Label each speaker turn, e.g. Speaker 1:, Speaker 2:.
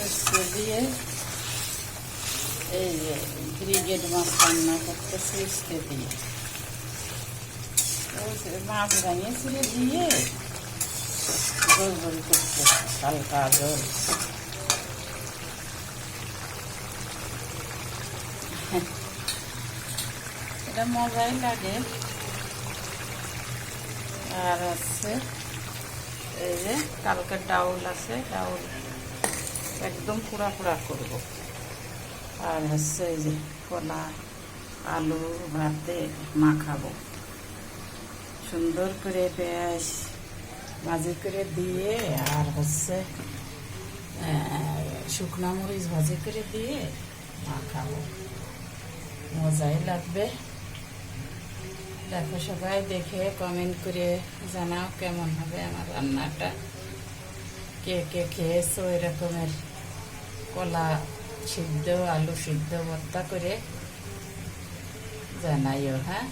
Speaker 1: মরিচকে দিয়ে এই যে ব্রিগেড মাছ রান্না করতেছি উস্তে দিয়ে, মাছ রাঙিয়ে ছিঁড়ে দিয়ে গোল গোল করতেছি, হালকা জল। এটা মজাই লাগে। আর হচ্ছে এই যে কালকে ডাউল আছে, ডাউল একদম পুরা পুরা করব। আর হচ্ছে এই যে কলা আলু ভাতে মাখাবো, সুন্দর করে পেঁয়াজ ভাজি করে দিয়ে আর হচ্ছে শুকনা মরিচ ভাজি করে দিয়ে মাখাবো, মজাই লাগবে। দেখো সবাই, দেখে কমেন্ট করে জানাও কেমন হবে আমার রান্নাটা, কে কে খেয়েছো এরকমের কলা সিদ্ধ আলু সিদ্ধ ভর্তা করে, জানাইও। হ্যাঁ।